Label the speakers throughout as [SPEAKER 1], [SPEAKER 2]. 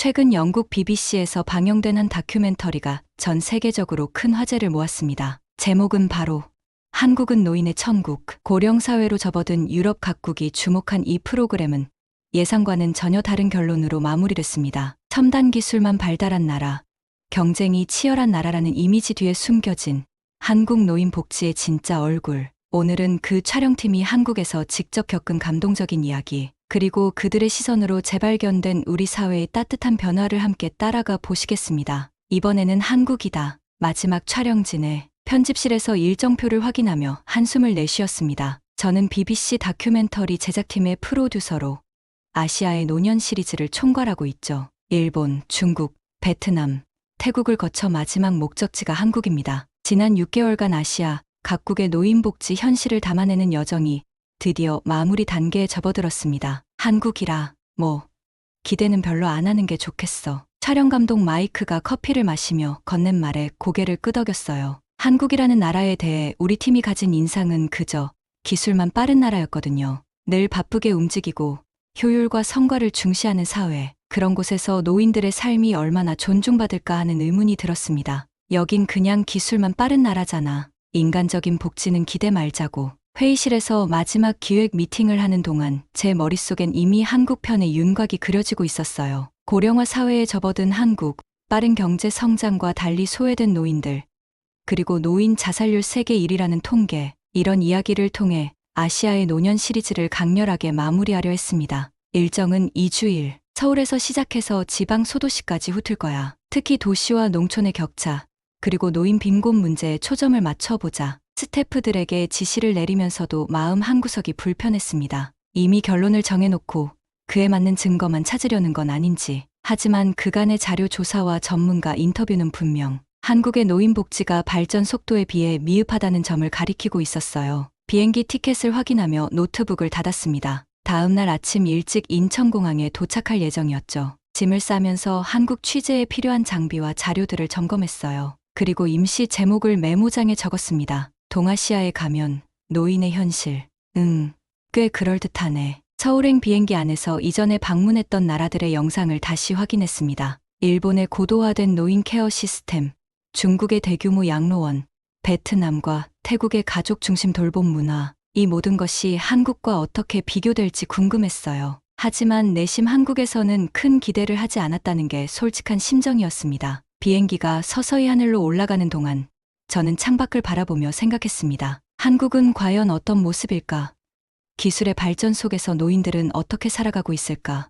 [SPEAKER 1] 최근 영국 BBC에서 방영된 한 다큐멘터리가 전 세계적으로 큰 화제를 모았습니다. 제목은 바로 한국은 노인의 천국, 고령사회로 접어든 유럽 각국이 주목한 이 프로그램은 예상과는 전혀 다른 결론으로 마무리됐습니다. 첨단 기술만 발달한 나라, 경쟁이 치열한 나라라는 이미지 뒤에 숨겨진 한국 노인 복지의 진짜 얼굴. 오늘은 그 촬영팀이 한국에서 직접 겪은 감동적인 이야기, 그리고 그들의 시선으로 재발견된 우리 사회의 따뜻한 변화를 함께 따라가 보시겠습니다. 이번에는 한국이다. 마지막 촬영진에 편집실에서 일정표를 확인하며 한숨을 내쉬었습니다. 저는 BBC 다큐멘터리 제작팀의 프로듀서로 아시아의 노년 시리즈를 총괄하고 있죠. 일본, 중국, 베트남, 태국을 거쳐 마지막 목적지가 한국입니다. 지난 6개월간 아시아 각국의 노인복지 현실을 담아내는 여정이 드디어 마무리 단계에 접어들었습니다. 한국이라 기대는 별로 안 하는 게 좋겠어. 촬영 감독 마이크가 커피를 마시며 건넨 말에 고개를 끄덕였어요. 한국이라는 나라에 대해 우리 팀이 가진 인상은 그저 기술만 빠른 나라였거든요. 늘 바쁘게 움직이고 효율과 성과를 중시하는 사회, 그런 곳에서 노인들의 삶이 얼마나 존중받을까 하는 의문이 들었습니다. 여긴 그냥 기술만 빠른 나라잖아. 인간적인 복지는 기대 말자고. 회의실에서 마지막 기획 미팅을 하는 동안 제 머릿속엔 이미 한국편의 윤곽이 그려지고 있었어요. 고령화 사회에 접어든 한국, 빠른 경제 성장과 달리 소외된 노인들, 그리고 노인 자살률 세계 1위라는 통계, 이런 이야기를 통해 아시아의 노년 시리즈를 강렬하게 마무리하려 했습니다. 일정은 2주일, 서울에서 시작해서 지방 소도시까지 훑을 거야. 특히 도시와 농촌의 격차, 그리고 노인 빈곤 문제에 초점을 맞춰보자. 스태프들에게 지시를 내리면서도 마음 한구석이 불편했습니다. 이미 결론을 정해놓고 그에 맞는 증거만 찾으려는 건 아닌지. 하지만 그간의 자료 조사와 전문가 인터뷰는 분명 한국의 노인 복지가 발전 속도에 비해 미흡하다는 점을 가리키고 있었어요. 비행기 티켓을 확인하며 노트북을 닫았습니다. 다음 날 아침 일찍 인천공항에 도착할 예정이었죠. 짐을 싸면서 한국 취재에 필요한 장비와 자료들을 점검했어요. 그리고 임시 제목을 메모장에 적었습니다. 동아시아에 가면 노인의 현실. 꽤 그럴듯하네. 서울행 비행기 안에서 이전에 방문했던 나라들의 영상을 다시 확인했습니다. 일본의 고도화된 노인 케어 시스템, 중국의 대규모 양로원, 베트남과 태국의 가족 중심 돌봄 문화, 이 모든 것이 한국과 어떻게 비교될지 궁금했어요. 하지만 내심 한국에서는 큰 기대를 하지 않았다는 게 솔직한 심정이었습니다. 비행기가 서서히 하늘로 올라가는 동안 저는 창밖을 바라보며 생각했습니다. 한국은 과연 어떤 모습일까? 기술의 발전 속에서 노인들은 어떻게 살아가고 있을까?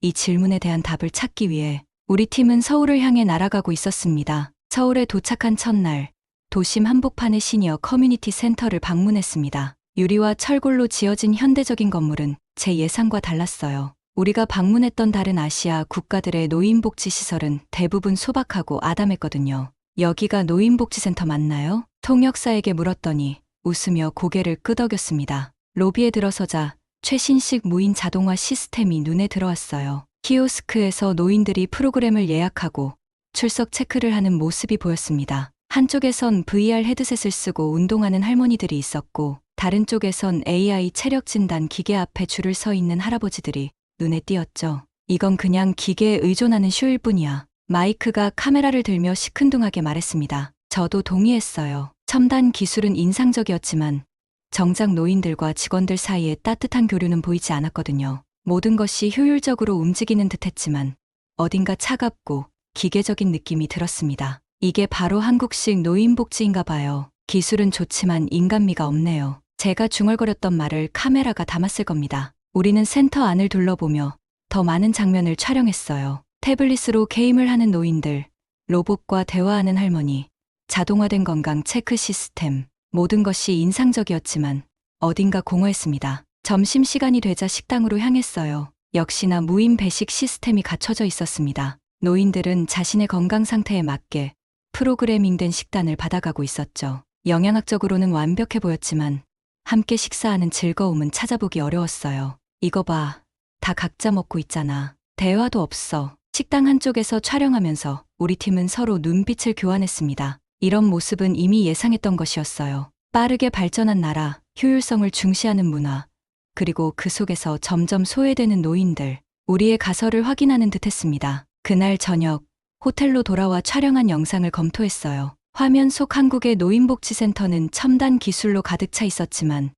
[SPEAKER 1] 이 질문에 대한 답을 찾기 위해 우리 팀은 서울을 향해 날아가고 있었습니다. 서울에 도착한 첫날, 도심 한복판의 시니어 커뮤니티 센터를 방문했습니다. 유리와 철골로 지어진 현대적인 건물은 제 예상과 달랐어요. 우리가 방문했던 다른 아시아 국가들의 노인복지 시설은 대부분 소박하고 아담했거든요. 여기가 노인복지센터 맞나요? 통역사에게 물었더니 웃으며 고개를 끄덕였습니다. 로비에 들어서자 최신식 무인 자동화 시스템이 눈에 들어왔어요. 키오스크에서 노인들이 프로그램을 예약하고 출석 체크를 하는 모습이 보였습니다. 한쪽에선 VR 헤드셋을 쓰고 운동하는 할머니들이 있었고, 다른 쪽에선 AI 체력 진단 기계 앞에 줄을 서 있는 할아버지들이 눈에 띄었죠. 이건 그냥 기계에 의존하는 쇼일 뿐이야. 마이크가 카메라를 들며 시큰둥하게 말했습니다. 저도 동의했어요. 첨단 기술은 인상적이었지만 정작 노인들과 직원들 사이에 따뜻한 교류는 보이지 않았거든요. 모든 것이 효율적으로 움직이는 듯했지만 어딘가 차갑고 기계적인 느낌이 들었습니다. 이게 바로 한국식 노인복지인가 봐요. 기술은 좋지만 인간미가 없네요. 제가 중얼거렸던 말을 카메라가 담았을 겁니다. 우리는 센터 안을 둘러보며 더 많은 장면을 촬영했어요. 태블릿으로 게임을 하는 노인들, 로봇과 대화하는 할머니, 자동화된 건강 체크 시스템, 모든 것이 인상적이었지만 어딘가 공허했습니다. 점심시간이 되자 식당으로 향했어요. 역시나 무인 배식 시스템이 갖춰져 있었습니다. 노인들은 자신의 건강 상태에 맞게 프로그래밍된 식단을 받아가고 있었죠. 영양학적으로는 완벽해 보였지만 함께 식사하는 즐거움은 찾아보기 어려웠어요. 이거 봐. 다 각자 먹고 있잖아. 대화도 없어. 식당 한쪽에서 촬영하면서 우리 팀은 서로 눈빛을 교환했습니다. 이런 모습은 이미 예상했던 것이었어요. 빠르게 발전한 나라, 효율성을 중시하는 문화, 그리고 그 속에서 점점 소외되는 노인들, 우리의 가설을 확인하는 듯했습니다. 그날 저녁 호텔로 돌아와 촬영한 영상을 검토했어요. 화면 속 한국의 노인복지센터는 첨단 기술로 가득 차 있었지만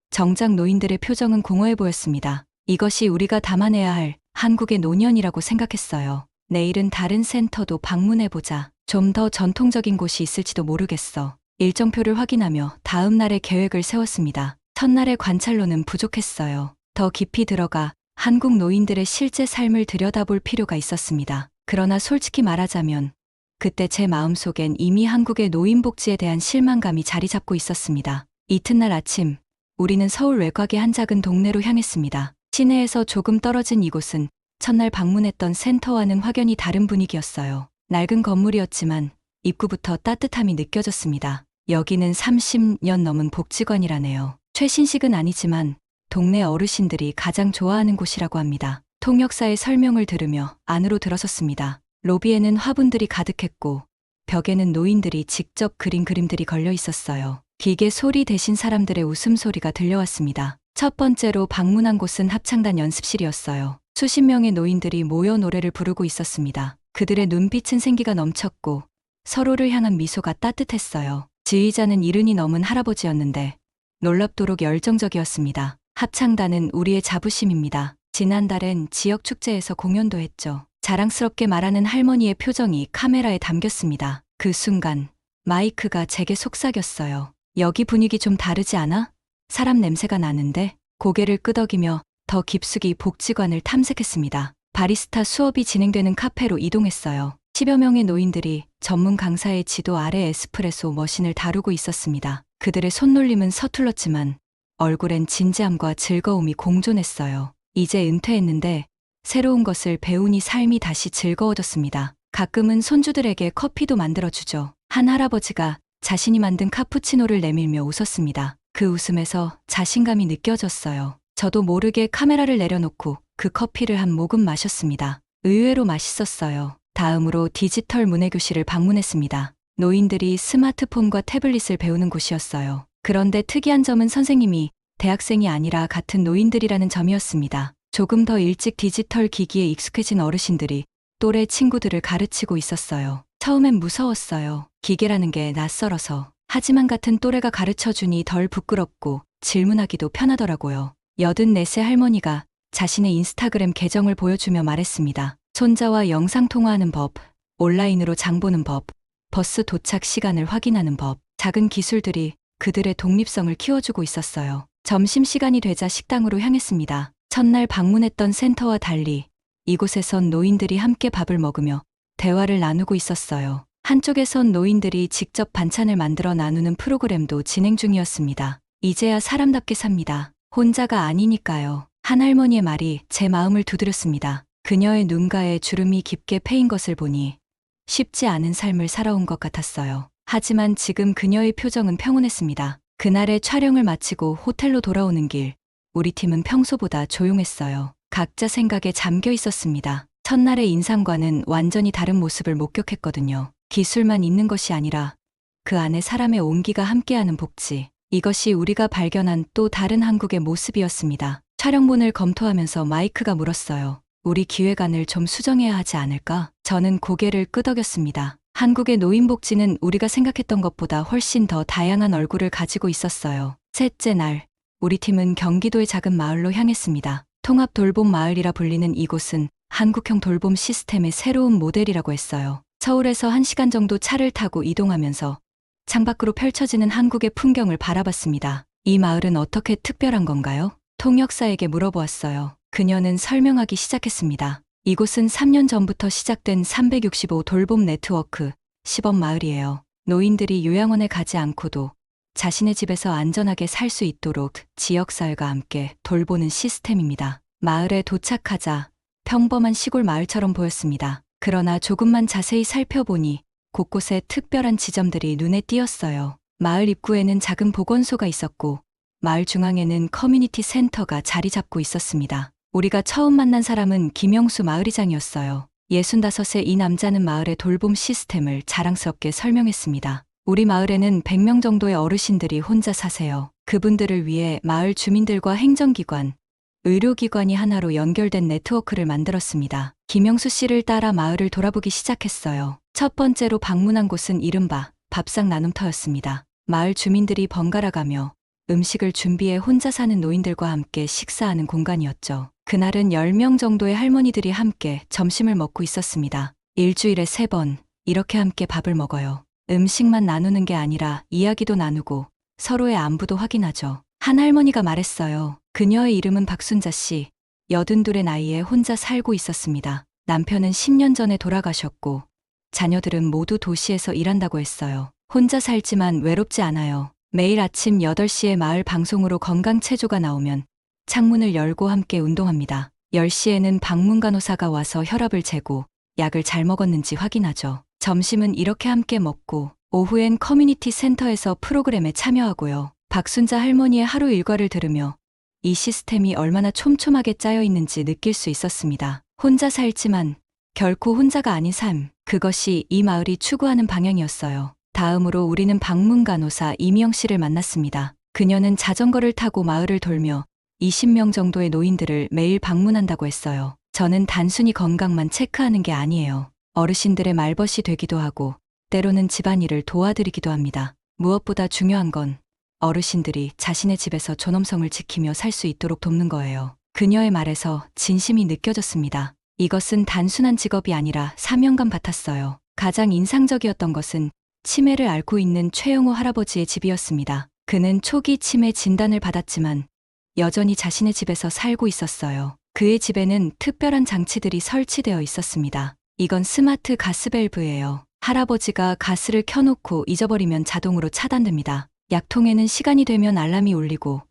[SPEAKER 1] 정작 노인들의 표정은 공허해 보였습니다. 이것이 우리가 담아내야 할 한국의 노년이라고 생각했어요. 내일은 다른 센터도 방문해보자. 좀 더 전통적인 곳이 있을지도 모르겠어. 일정표를 확인하며 다음 날의 계획을 세웠습니다. 첫날의 관찰로는 부족했어요. 더 깊이 들어가 한국 노인들의 실제 삶을 들여다볼 필요가 있었습니다. 그러나 솔직히 말하자면 그때 제 마음속엔 이미 한국의 노인복지에 대한 실망감이 자리 잡고 있었습니다. 이튿날 아침 우리는 서울 외곽의 한 작은 동네로 향했습니다. 시내에서 조금 떨어진 이곳은 첫날 방문했던 센터와는 확연히 다른 분위기였어요. 낡은 건물이었지만 입구부터 따뜻함이 느껴졌습니다. 여기는 30년 넘은 복지관이라네요. 최신식은 아니지만 동네 어르신들이 가장 좋아하는 곳이라고 합니다. 통역사의 설명을 들으며 안으로 들어섰습니다. 로비에는 화분들이 가득했고 벽에는 노인들이 직접 그린 그림들이 걸려 있었어요. 기계 소리 대신 사람들의 웃음소리가 들려왔습니다. 첫 번째로 방문한 곳은 합창단 연습실이었어요. 수십 명의 노인들이 모여 노래를 부르고 있었습니다. 그들의 눈빛은 생기가 넘쳤고 서로를 향한 미소가 따뜻했어요. 지휘자는 70이 넘은 할아버지였는데 놀랍도록 열정적이었습니다. 합창단은 우리의 자부심입니다. 지난달엔 지역 축제에서 공연도 했죠. 자랑스럽게 말하는 할머니의 표정이 카메라에 담겼습니다. 그 순간 마이크가 제게 속삭였어요. 여기 분위기 좀 다르지 않아? 사람 냄새가 나는데? 고개를 끄덕이며 더 깊숙이 복지관을 탐색했습니다. 바리스타 수업이 진행되는 카페로 이동했어요. 10여 명의 노인들이 전문 강사의 지도 아래 에스프레소 머신을 다루고 있었습니다. 그들의 손놀림은 서툴렀지만 얼굴엔 진지함과 즐거움이 공존했어요. 이제 은퇴했는데 새로운 것을 배우니 삶이 다시 즐거워졌습니다. 가끔은 손주들에게 커피도 만들어주죠. 한 할아버지가 자신이 만든 카푸치노를 내밀며 웃었습니다. 그 웃음에서 자신감이 느껴졌어요. 저도 모르게 카메라를 내려놓고 그 커피를 한 모금 마셨습니다. 의외로 맛있었어요. 다음으로 디지털 문해교실을 방문했습니다. 노인들이 스마트폰과 태블릿을 배우는 곳이었어요. 그런데 특이한 점은 선생님이 대학생이 아니라 같은 노인들이라는 점이었습니다. 조금 더 일찍 디지털 기기에 익숙해진 어르신들이 또래 친구들을 가르치고 있었어요. 처음엔 무서웠어요. 기계라는 게 낯설어서. 하지만 같은 또래가 가르쳐주니 덜 부끄럽고 질문하기도 편하더라고요. 84세 할머니가 자신의 인스타그램 계정을 보여주며 말했습니다. 손자와 영상통화하는 법, 온라인으로 장 보는 법, 버스 도착 시간을 확인하는 법, 작은 기술들이 그들의 독립성을 키워주고 있었어요. 점심시간이 되자 식당으로 향했습니다. 첫날 방문했던 센터와 달리 이곳에선 노인들이 함께 밥을 먹으며 대화를 나누고 있었어요. 한쪽에선 노인들이 직접 반찬을 만들어 나누는 프로그램도 진행 중이었습니다. 이제야 사람답게 삽니다. 혼자가 아니니까요. 한 할머니의 말이 제 마음을 두드렸습니다. 그녀의 눈가에 주름이 깊게 패인 것을 보니 쉽지 않은 삶을 살아온 것 같았어요. 하지만 지금 그녀의 표정은 평온했습니다. 그날의 촬영을 마치고 호텔로 돌아오는 길, 우리 팀은 평소보다 조용했어요. 각자 생각에 잠겨 있었습니다. 첫날의 인상과는 완전히 다른 모습을 목격했거든요. 기술만 있는 것이 아니라 그 안에 사람의 온기가 함께하는 복지. 이것이 우리가 발견한 또 다른 한국의 모습이었습니다. 촬영본을 검토하면서 마이크가 물었어요. 우리 기획안을 좀 수정해야 하지 않을까? 저는 고개를 끄덕였습니다. 한국의 노인복지는 우리가 생각했던 것보다 훨씬 더 다양한 얼굴을 가지고 있었어요. 셋째 날, 우리 팀은 경기도의 작은 마을로 향했습니다. 통합 돌봄 마을이라 불리는 이곳은 한국형 돌봄 시스템의 새로운 모델이라고 했어요. 서울에서 1시간 정도 차를 타고 이동하면서 창밖으로 펼쳐지는 한국의 풍경을 바라봤습니다. 이 마을은 어떻게 특별한 건가요? 통역사에게 물어보았어요. 그녀는 설명하기 시작했습니다. 이곳은 3년 전부터 시작된 365 돌봄 네트워크 시범 마을이에요. 노인들이 요양원에 가지 않고도 자신의 집에서 안전하게 살 수 있도록 지역사회가 함께 돌보는 시스템입니다. 마을에 도착하자 평범한 시골 마을처럼 보였습니다. 그러나 조금만 자세히 살펴보니 곳곳에 특별한 지점들이 눈에 띄었어요. 마을 입구에는 작은 보건소가 있었고 마을 중앙에는 커뮤니티 센터가 자리 잡고 있었습니다. 우리가 처음 만난 사람은 김영수 마을이장이었어요. 65세 이 남자는 마을의 돌봄 시스템을 자랑스럽게 설명했습니다. 우리 마을에는 100명 정도의 어르신들이 혼자 사세요. 그분들을 위해 마을 주민들과 행정기관, 의료기관이 하나로 연결된 네트워크를 만들었습니다. 김영수 씨를 따라 마을을 돌아보기 시작했어요. 첫 번째로 방문한 곳은 이른바 밥상 나눔터였습니다. 마을 주민들이 번갈아가며 음식을 준비해 혼자 사는 노인들과 함께 식사하는 공간이었죠. 그날은 10명 정도의 할머니들이 함께 점심을 먹고 있었습니다. 일주일에 3번 이렇게 함께 밥을 먹어요. 음식만 나누는 게 아니라 이야기도 나누고 서로의 안부도 확인하죠. 한 할머니가 말했어요. 그녀의 이름은 박순자 씨. 82의 나이에 혼자 살고 있었습니다. 남편은 10년 전에 돌아가셨고 자녀들은 모두 도시에서 일한다고 했어요. 혼자 살지만 외롭지 않아요. 매일 아침 8시에 마을 방송으로 건강체조가 나오면 창문을 열고 함께 운동합니다. 10시에는 방문간호사가 와서 혈압을 재고 약을 잘 먹었는지 확인하죠. 점심은 이렇게 함께 먹고 오후엔 커뮤니티 센터에서 프로그램에 참여하고요. 박순자 할머니의 하루 일과를 들으며 이 시스템이 얼마나 촘촘하게 짜여 있는지 느낄 수 있었습니다. 혼자 살지만 결코 혼자가 아닌 삶, 그것이 이 마을이 추구하는 방향이었어요. 다음으로 우리는 방문간호사 이미영 씨를 만났습니다. 그녀는 자전거를 타고 마을을 돌며 20명 정도의 노인들을 매일 방문한다고 했어요. 저는 단순히 건강만 체크하는 게 아니에요. 어르신들의 말벗이 되기도 하고 때로는 집안일을 도와드리기도 합니다. 무엇보다 중요한 건 어르신들이 자신의 집에서 존엄성을 지키며 살 수 있도록 돕는 거예요. 그녀의 말에서 진심이 느껴졌습니다. 이것은 단순한 직업이 아니라 사명감 같았어요. 가장 인상적이었던 것은 치매를 앓고 있는 최영호 할아버지의 집이었습니다. 그는 초기 치매 진단을 받았지만 여전히 자신의 집에서 살고 있었어요. 그의 집에는 특별한 장치들이 설치되어 있었습니다. 이건 스마트 가스밸브예요. 할아버지가 가스를 켜놓고 잊어버리면 자동으로 차단됩니다. 약통에는 시간이 되면 알람이 울리고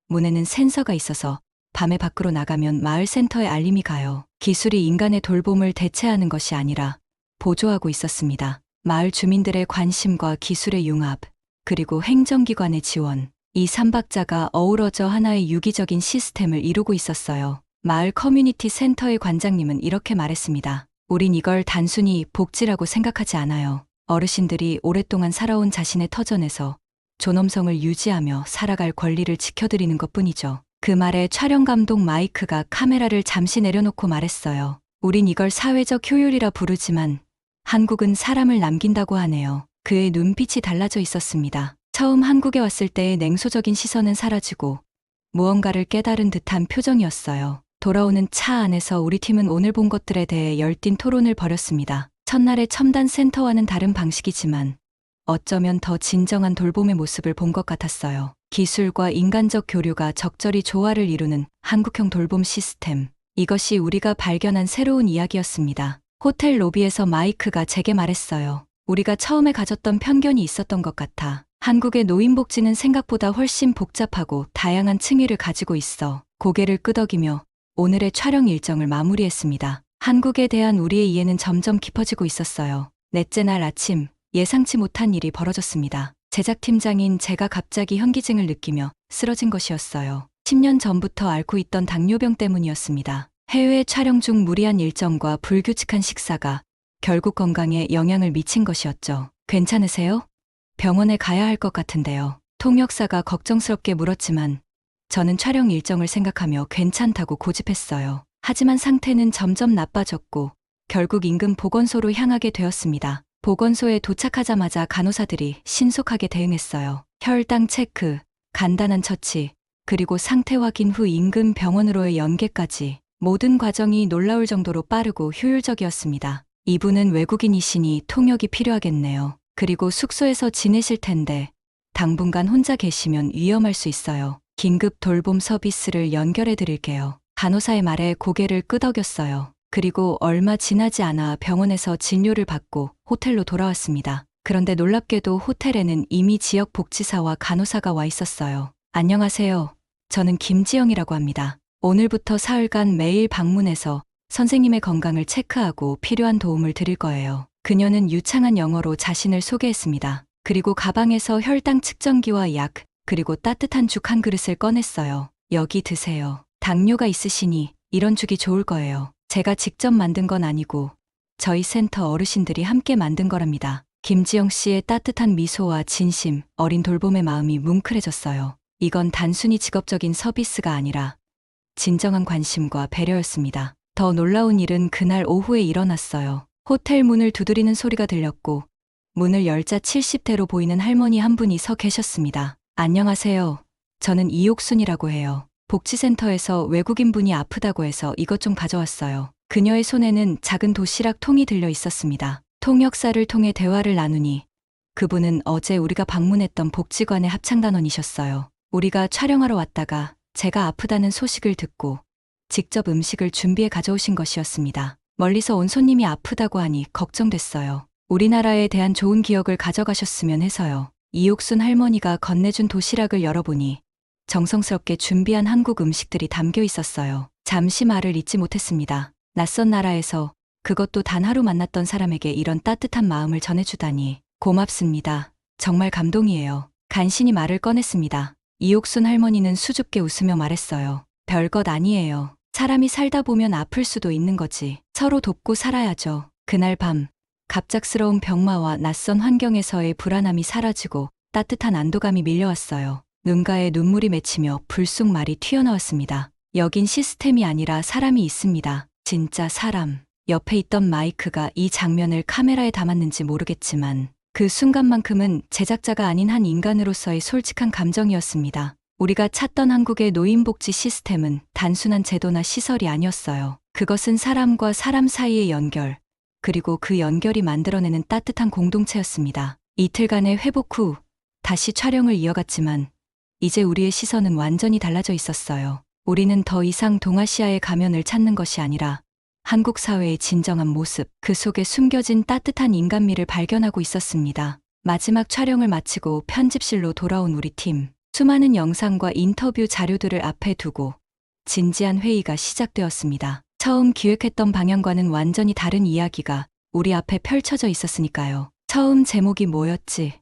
[SPEAKER 1] 문에는 센서가 있어서 밤에 밖으로 나가면 마을 센터에 알림이 가요. 기술이 인간의 돌봄을 대체하는 것이 아니라 보조하고 있었습니다. 마을 주민들의 관심과 기술의 융합, 그리고 행정기관의 지원, 이 삼박자가 어우러져 하나의 유기적인 시스템을 이루고 있었어요. 마을 커뮤니티 센터의 관장님은 이렇게 말했습니다. 우린 이걸 단순히 복지라고 생각하지 않아요. 어르신들이 오랫동안 살아온 자신의 터전에서 존엄성을 유지하며 살아갈 권리를 지켜드리는 것뿐이죠. 그 말에 촬영 감독 마이크가 카메라를 잠시 내려놓고 말했어요. 우린 이걸 사회적 효율이라 부르지만 한국은 사람을 남긴다고 하네요. 그의 눈빛이 달라져 있었습니다. 처음 한국에 왔을 때의 냉소적인 시선은 사라지고 무언가를 깨달은 듯한 표정이었어요. 돌아오는 차 안에서 우리 팀은 오늘 본 것들에 대해 열띤 토론을 벌였습니다. 첫날의 첨단 센터와는 다른 방식이지만 어쩌면 더 진정한 돌봄의 모습을 본 것 같았어요. 기술과 인간적 교류가 적절히 조화를 이루는 한국형 돌봄 시스템. 이것이 우리가 발견한 새로운 이야기였습니다. 호텔 로비에서 마이크가 제게 말했어요. 우리가 처음에 가졌던 편견이 있었던 것 같아. 한국의 노인복지는 생각보다 훨씬 복잡하고 다양한 층위를 가지고 있어. 고개를 끄덕이며 오늘의 촬영 일정을 마무리했습니다. 한국에 대한 우리의 이해는 점점 깊어지고 있었어요. 넷째 날 아침, 예상치 못한 일이 벌어졌습니다. 제작팀장인 제가 갑자기 현기증을 느끼며 쓰러진 것이었어요. 10년 전부터 앓고 있던 당뇨병 때문이었습니다. 해외 촬영 중 무리한 일정과 불규칙한 식사가 결국 건강에 영향을 미친 것이었죠. 괜찮으세요? 병원에 가야 할 것 같은데요. 통역사가 걱정스럽게 물었지만 저는 촬영 일정을 생각하며 괜찮다고 고집했어요. 하지만 상태는 점점 나빠졌고 결국 인근 보건소로 향하게 되었습니다. 보건소에 도착하자마자 간호사들이 신속하게 대응했어요. 혈당 체크, 간단한 처치, 그리고 상태 확인 후 인근 병원으로의 연계까지 모든 과정이 놀라울 정도로 빠르고 효율적이었습니다. 이분은 외국인이시니 통역이 필요하겠네요. 그리고 숙소에서 지내실 텐데 당분간 혼자 계시면 위험할 수 있어요. 긴급 돌봄 서비스를 연결해 드릴게요. 간호사의 말에 고개를 끄덕였어요. 그리고 얼마 지나지 않아 병원에서 진료를 받고 호텔로 돌아왔습니다. 그런데 놀랍게도 호텔에는 이미 지역 복지사와 간호사가 와 있었어요. 안녕하세요. 저는 김지영이라고 합니다. 오늘부터 사흘간 매일 방문해서 선생님의 건강을 체크하고 필요한 도움을 드릴 거예요. 그녀는 유창한 영어로 자신을 소개했습니다. 그리고 가방에서 혈당 측정기와 약, 그리고 따뜻한 죽 한 그릇을 꺼냈어요. 여기 드세요. 당뇨가 있으시니 이런 죽이 좋을 거예요. 제가 직접 만든 건 아니고 저희 센터 어르신들이 함께 만든 거랍니다. 김지영 씨의 따뜻한 미소와 진심, 어린 돌봄의 마음이 뭉클해졌어요. 이건 단순히 직업적인 서비스가 아니라 진정한 관심과 배려였습니다. 더 놀라운 일은 그날 오후에 일어났어요. 호텔 문을 두드리는 소리가 들렸고 문을 열자 70대로 보이는 할머니 한 분이 서 계셨습니다. 안녕하세요. 저는 이옥순이라고 해요. 복지센터에서 외국인 분이 아프다고 해서 이것 좀 가져왔어요. 그녀의 손에는 작은 도시락 통이 들려 있었습니다. 통역사를 통해 대화를 나누니 그분은 어제 우리가 방문했던 복지관의 합창단원이셨어요. 우리가 촬영하러 왔다가 제가 아프다는 소식을 듣고 직접 음식을 준비해 가져오신 것이었습니다. 멀리서 온 손님이 아프다고 하니 걱정됐어요. 우리나라에 대한 좋은 기억을 가져가셨으면 해서요. 이옥순 할머니가 건네준 도시락을 열어보니 정성스럽게 준비한 한국 음식들이 담겨 있었어요. 잠시 말을 잇지 못했습니다. 낯선 나라에서 그것도 단 하루 만났던 사람에게 이런 따뜻한 마음을 전해주다니 고맙습니다. 정말 감동이에요. 간신히 말을 꺼냈습니다. 이옥순 할머니는 수줍게 웃으며 말했어요. 별것 아니에요. 사람이 살다 보면 아플 수도 있는 거지. 서로 돕고 살아야죠. 그날 밤 갑작스러운 병마와 낯선 환경에서의 불안함이 사라지고 따뜻한 안도감이 밀려왔어요. 눈가에 눈물이 맺히며 불쑥 말이 튀어나왔습니다. 여긴 시스템이 아니라 사람이 있습니다. 진짜 사람. 옆에 있던 마이크가 이 장면을 카메라에 담았는지 모르겠지만 그 순간만큼은 제작자가 아닌 한 인간으로서의 솔직한 감정이었습니다. 우리가 찾던 한국의 노인복지 시스템은 단순한 제도나 시설이 아니었어요. 그것은 사람과 사람 사이의 연결, 그리고 그 연결이 만들어내는 따뜻한 공동체였습니다. 이틀간의 회복 후 다시 촬영을 이어갔지만 이제 우리의 시선은 완전히 달라져 있었어요. 우리는 더 이상 동아시아의 가면을 찾는 것이 아니라 한국 사회의 진정한 모습, 그 속에 숨겨진 따뜻한 인간미를 발견하고 있었습니다. 마지막 촬영을 마치고 편집실로 돌아온 우리 팀. 수많은 영상과 인터뷰 자료들을 앞에 두고 진지한 회의가 시작되었습니다. 처음 기획했던 방향과는 완전히 다른 이야기가 우리 앞에 펼쳐져 있었으니까요. 처음 제목이 뭐였지?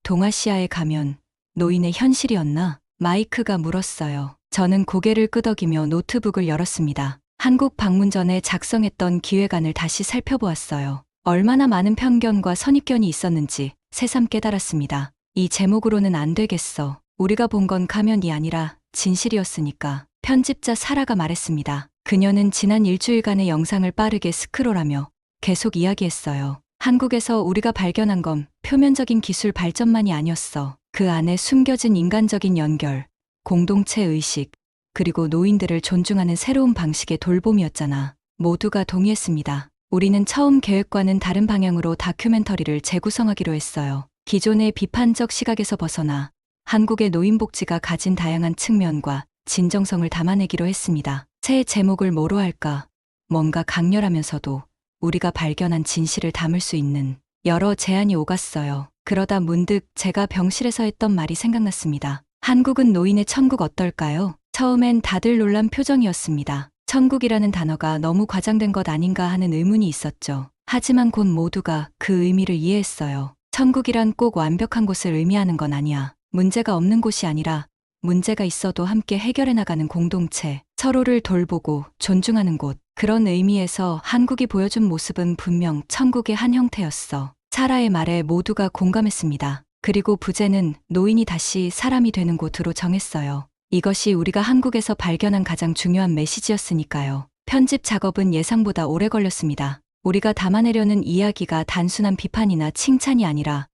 [SPEAKER 1] 동아시아에 가면 노인의 현실이었나? 마이크가 물었어요. 저는 고개를 끄덕이며 노트북을 열었습니다. 한국 방문 전에 작성했던 기획안을 다시 살펴보았어요. 얼마나 많은 편견과 선입견이 있었는지 새삼 깨달았습니다. 이 제목으로는 안 되겠어. 우리가 본 건 가면이 아니라 진실이었으니까. 편집자 사라가 말했습니다. 그녀는 지난 일주일간의 영상을 빠르게 스크롤하며 계속 이야기했어요. 한국에서 우리가 발견한 건 표면적인 기술 발전만이 아니었어. 그 안에 숨겨진 인간적인 연결, 공동체 의식, 그리고 노인들을 존중하는 새로운 방식의 돌봄이었잖아. 모두가 동의했습니다. 우리는 처음 계획과는 다른 방향으로 다큐멘터리를 재구성하기로 했어요. 기존의 비판적 시각에서 벗어나 한국의 노인복지가 가진 다양한 측면과 진정성을 담아내기로 했습니다. 새 제목을 뭐로 할까? 뭔가 강렬하면서도 우리가 발견한 진실을 담을 수 있는 여러 제안이 오갔어요. 그러다 문득 제가 병실에서 했던 말이 생각났습니다. 한국은 노인의 천국 어떨까요? 처음엔 다들 놀란 표정이었습니다. 천국이라는 단어가 너무 과장된 것 아닌가 하는 의문이 있었죠. 하지만 곧 모두가 그 의미를 이해했어요. 천국이란 꼭 완벽한 곳을 의미하는 건 아니야. 문제가 없는 곳이 아니라 문제가 있어도 함께 해결해 나가는 공동체, 서로를 돌보고 존중하는 곳. 그런 의미에서 한국이 보여준 모습은 분명 천국의 한 형태였어. 사라의 말에 모두가 공감했습니다. 그리고 부제는 노인이 다시 사람이 되는 곳으로 정했어요. 이것이 우리가 한국에서 발견한 가장 중요한 메시지였으니까요. 편집 작업은 예상보다 오래 걸렸습니다. 우리가 담아내려는 이야기가 단순한 비판이나 칭찬이 아니라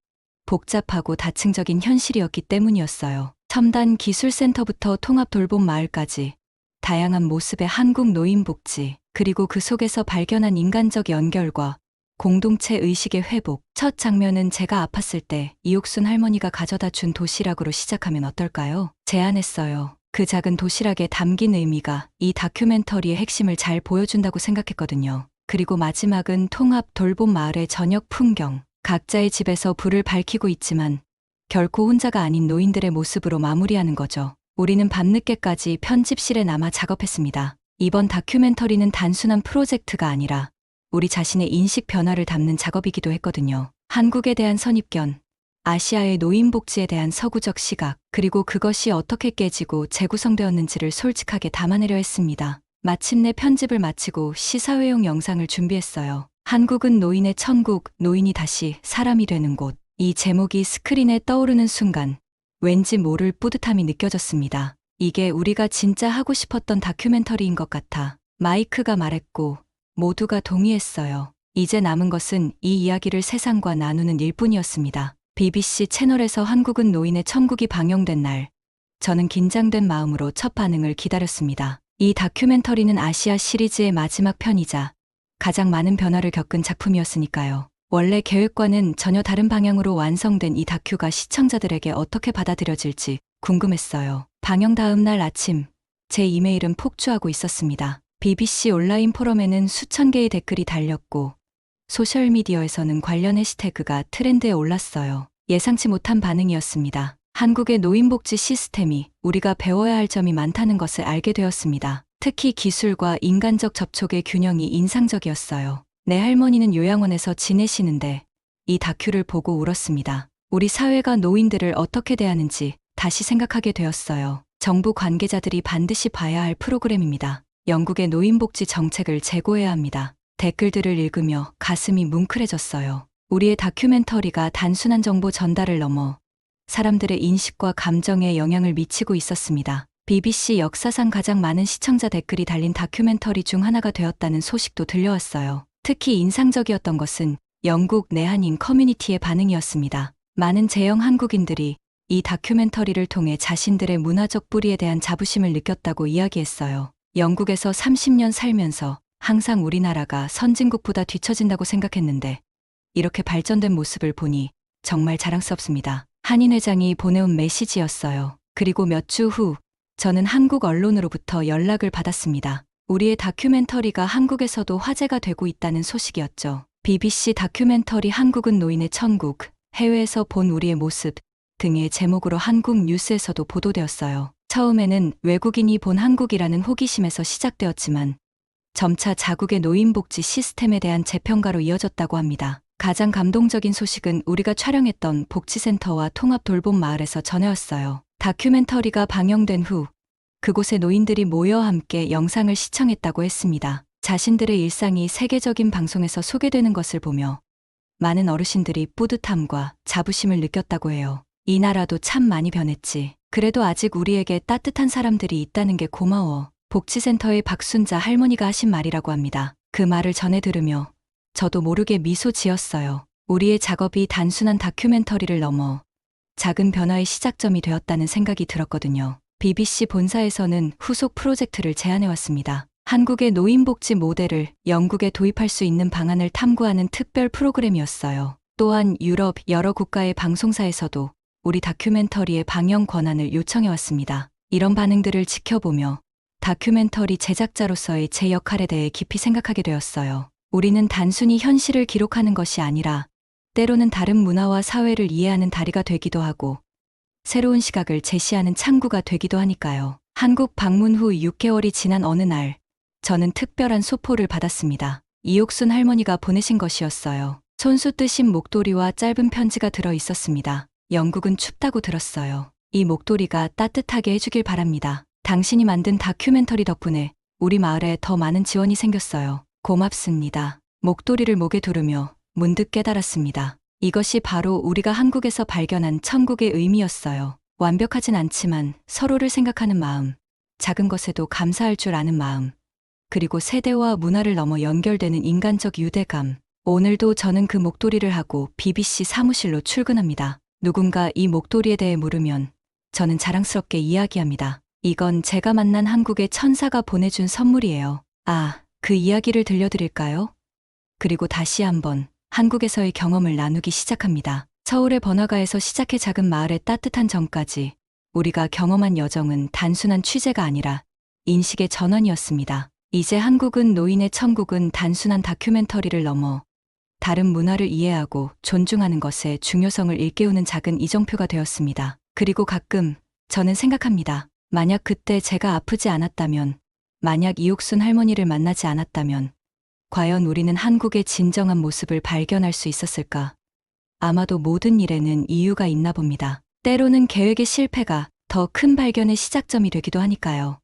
[SPEAKER 1] 복잡하고 다층적인 현실이었기 때문이었어요. 첨단 기술센터부터 통합 돌봄 마을까지 다양한 모습의 한국 노인복지, 그리고 그 속에서 발견한 인간적 연결과 공동체 의식의 회복. 첫 장면은 제가 아팠을 때 이옥순 할머니가 가져다 준 도시락으로 시작하면 어떨까요? 제안했어요. 그 작은 도시락에 담긴 의미가 이 다큐멘터리의 핵심을 잘 보여준다고 생각했거든요. 그리고 마지막은 통합 돌봄 마을의 저녁 풍경. 각자의 집에서 불을 밝히고 있지만 결코 혼자가 아닌 노인들의 모습으로 마무리하는 거죠. 우리는 밤늦게까지 편집실에 남아 작업했습니다. 이번 다큐멘터리는 단순한 프로젝트가 아니라 우리 자신의 인식 변화를 담는 작업이기도 했거든요. 한국에 대한 선입견, 아시아의 노인복지에 대한 서구적 시각, 그리고 그것이 어떻게 깨지고 재구성되었는지를 솔직하게 담아내려 했습니다. 마침내 편집을 마치고 시사회용 영상을 준비했어요. 한국은 노인의 천국, 노인이 다시 사람이 되는 곳. 이 제목이 스크린에 떠오르는 순간 왠지 모를 뿌듯함이 느껴졌습니다. 이게 우리가 진짜 하고 싶었던 다큐멘터리인 것 같아. 마이크가 말했고 모두가 동의했어요. 이제 남은 것은 이 이야기를 세상과 나누는 일뿐이었습니다. BBC 채널에서 한국은 노인의 천국이 방영된 날, 저는 긴장된 마음으로 첫 반응을 기다렸습니다. 이 다큐멘터리는 아시아 시리즈의 마지막 편이자 가장 많은 변화를 겪은 작품이었으니까요. 원래 계획과는 전혀 다른 방향으로 완성된 이 다큐가 시청자들에게 어떻게 받아들여질지 궁금했어요. 방영 다음 날 아침, 제 이메일은 폭주하고 있었습니다. BBC 온라인 포럼에는 수천 개의 댓글이 달렸고 소셜미디어에서는 관련 해시태그가 트렌드에 올랐어요. 예상치 못한 반응이었습니다. 한국의 노인복지 시스템이 우리가 배워야 할 점이 많다는 것을 알게 되었습니다. 특히 기술과 인간적 접촉의 균형이 인상적이었어요. 내 할머니는 요양원에서 지내시는데 이 다큐를 보고 울었습니다. 우리 사회가 노인들을 어떻게 대하는지 다시 생각하게 되었어요. 정부 관계자들이 반드시 봐야 할 프로그램입니다. 영국의 노인복지 정책을 재고해야 합니다. 댓글들을 읽으며 가슴이 뭉클해졌어요. 우리의 다큐멘터리가 단순한 정보 전달을 넘어 사람들의 인식과 감정에 영향을 미치고 있었습니다. BBC 역사상 가장 많은 시청자 댓글이 달린 다큐멘터리 중 하나가 되었다는 소식도 들려왔어요. 특히 인상적이었던 것은 영국 내한인 커뮤니티의 반응이었습니다. 많은 재영 한국인들이 이 다큐멘터리를 통해 자신들의 문화적 뿌리에 대한 자부심을 느꼈다고 이야기했어요. 영국에서 30년 살면서 항상 우리나라가 선진국보다 뒤처진다고 생각했는데 이렇게 발전된 모습을 보니 정말 자랑스럽습니다. 한인 회장이 보내온 메시지였어요. 그리고 몇 주 후 저는 한국 언론으로부터 연락을 받았습니다. 우리의 다큐멘터리가 한국에서도 화제가 되고 있다는 소식이었죠. BBC 다큐멘터리 한국은 노인의 천국, 해외에서 본 우리의 모습 등의 제목으로 한국 뉴스에서도 보도되었어요. 처음에는 외국인이 본 한국이라는 호기심에서 시작되었지만 점차 자국의 노인복지 시스템에 대한 재평가로 이어졌다고 합니다. 가장 감동적인 소식은 우리가 촬영했던 복지센터와 통합 돌봄 마을에서 전해왔어요. 다큐멘터리가 방영된 후 그곳에 노인들이 모여 함께 영상을 시청했다고 했습니다. 자신들의 일상이 세계적인 방송에서 소개되는 것을 보며 많은 어르신들이 뿌듯함과 자부심을 느꼈다고 해요. 이 나라도 참 많이 변했지. 그래도 아직 우리에게 따뜻한 사람들이 있다는 게 고마워. 복지센터의 박순자 할머니가 하신 말이라고 합니다. 그 말을 전해 들으며 저도 모르게 미소 지었어요. 우리의 작업이 단순한 다큐멘터리를 넘어 작은 변화의 시작점이 되었다는 생각이 들었거든요. BBC 본사에서는 후속 프로젝트를 제안해왔습니다. 한국의 노인복지 모델을 영국에 도입할 수 있는 방안을 탐구하는 특별 프로그램이었어요. 또한 유럽 여러 국가의 방송사에서도 우리 다큐멘터리의 방영 권한을 요청해왔습니다. 이런 반응들을 지켜보며 다큐멘터리 제작자로서의 제 역할에 대해 깊이 생각하게 되었어요. 우리는 단순히 현실을 기록하는 것이 아니라 때로는 다른 문화와 사회를 이해하는 다리가 되기도 하고 새로운 시각을 제시하는 창구가 되기도 하니까요. 한국 방문 후 6개월이 지난 어느 날 저는 특별한 소포를 받았습니다. 이옥순 할머니가 보내신 것이었어요. 손수 뜨신 목도리와 짧은 편지가 들어 있었습니다. 영국은 춥다고 들었어요. 이 목도리가 따뜻하게 해주길 바랍니다. 당신이 만든 다큐멘터리 덕분에 우리 마을에 더 많은 지원이 생겼어요. 고맙습니다. 목도리를 목에 두르며 문득 깨달았습니다. 이것이 바로 우리가 한국에서 발견한 천국의 의미였어요. 완벽하진 않지만 서로를 생각하는 마음, 작은 것에도 감사할 줄 아는 마음, 그리고 세대와 문화를 넘어 연결되는 인간적 유대감. 오늘도 저는 그 목도리를 하고 BBC 사무실로 출근합니다. 누군가 이 목도리에 대해 물으면 저는 자랑스럽게 이야기합니다. 이건 제가 만난 한국의 천사가 보내준 선물이에요. 그 이야기를 들려드릴까요? 그리고 다시 한번 한국에서의 경험을 나누기 시작합니다. 서울의 번화가에서 시작해 작은 마을의 따뜻한 정까지 우리가 경험한 여정은 단순한 취재가 아니라 인식의 전환이었습니다. 이제 한국은 노인의 천국은 단순한 다큐멘터리를 넘어 다른 문화를 이해하고 존중하는 것의 중요성을 일깨우는 작은 이정표가 되었습니다. 그리고 가끔 저는 생각합니다. 만약 그때 제가 아프지 않았다면, 만약 이옥순 할머니를 만나지 않았다면 과연 우리는 한국의 진정한 모습을 발견할 수 있었을까? 아마도 모든 일에는 이유가 있나 봅니다. 때로는 계획의 실패가 더 큰 발견의 시작점이 되기도 하니까요.